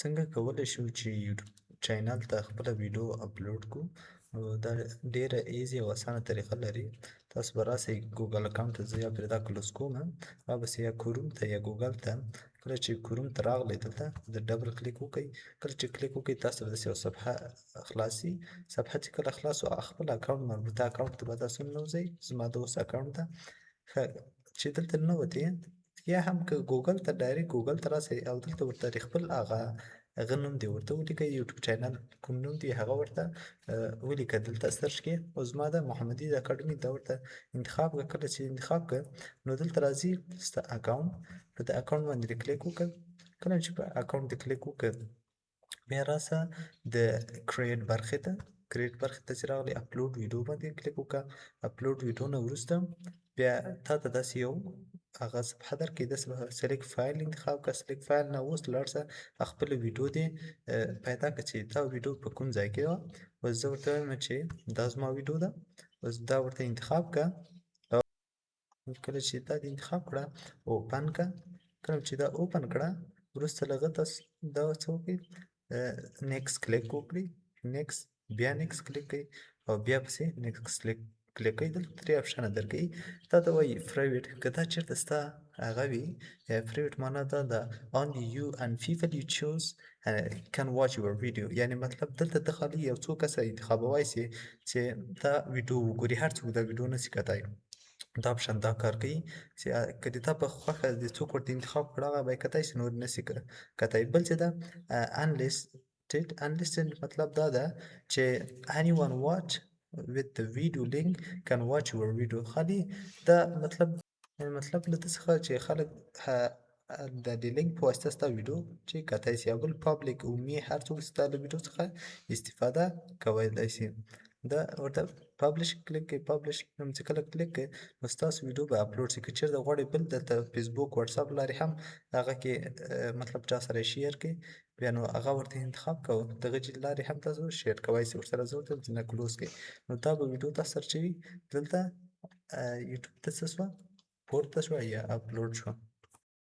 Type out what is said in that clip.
څنګه کولی شو چې یوټیوب چینل ته خپله ویډیو اپلوډ کړو؟ نو دا ډېره ایزي او اسانه طریقه لري. تاسو به راسئ ګوګل اکاونټ ته، زه یا پرې دا کلوز کوم، رابسئ یا کروم ته یا ګوګل ته. کله چې کروم ته راغلی دلته د ډبل کلیک وکئ. کله چې کلیک وکئ تاسو ته داسې یوه صفحه خلاصي. صفحه چې کله خلاص خپل اکاونټ مربوطه اکاونټ ته به تاسو ننوځئ. زما د اوس اکاونټ ته ښه چې دلته ننوتې، یا هم که ګوګل ته ډایرکټ ګوګل ته راسئ او دلته ورته د خپل هغه نوم دې ورته ولیکئ، یوټیوب چینل کوم نوم دی هغه ورته ولیکه دلته سرچ کې. او زما د محمدي اکاډمي دا ورته انتخاب کړه. کله چې انتخاب کړه نو دلته راځي ستا اکاونټ، په دې اکاونټ باندې دې کلیک وکړه. کله چې په اکاونټ دې کلیک وکړه بیا راسه د کریټ برخې ته. کریټ برخې ته چې راغلی اپلوډ ویډیو باندې کلیک وکړه. اپلوډ ویډیو نه وروسته بیا تا ته داسې یو هغه صفحه درکړي، داسې به سلیکټ فایل انتخاب کړه. سلیکټ فایل نه اوس لاړ شه خپله ویډیو دې پیدا کړه چې دا ویډیو په کوم ځای کې وه. اوس زه ورته وایم چې دا زما ویډیو ده. اوس دا ورته انتخاب کړه. کله چې دا دې انتخاب کړه اوپن کړه. کله چې دا اوپن کړه وروسته له هغه تاسو دا څه وکړئ، نیکسټ کلیک وکړئ. نیکسټ بیا نیکسټ کلیک کړئ او بیا پسې نیکسټ کلیک کړئ. دلته 3 اپشنه درکوي. تا ته وایي پرایویټ. که دا چېرته ستا هغه وي پرایویټ معنا دا ده only you and people you choose can watch your video. یعنې مطلب دلته ته خالي یو څو کسه انتخابوای سي چې دا ویډیو وګوري. هر څوک دا ویډیو نسي کتای. دا اپشن دا کار کوي چې که د تا په خوښه د څوک ورته انتخاب کړه هغه به یې کتای سي، نور نسي کتای. بل چې ده unlisted مطلب دا ده چې anyone watch with the video link can watch your video. خالي دا مطلب له ده څخه چې خلک د دې لینک په واسطه ستا ویډیو چې کتای سي. او بل پابلیک عمومي هر څوک ستا له ویډیو څخه استفاده کولی سي. دا ورته پبلش کلیک کړئ. پبلش چې کله کلیک کړئ نو ستاسو ویډیو به اپلوډ سي. که چېرته غواړئ بل دلته فیسبوک وټساپ لارې هم هغه کې مطلب چا سره یې شیر کړئ بیا نو هغه ورته انتخاب کوه. دغه لارې هم تاسو شیر کوی سئ ورسره. زه ورته نه کلوز کړئ نو دا به ویډیو تا سرچوي. دلته یوټیوب ته څه سوه پورته شوه یا اپلوډ شوه.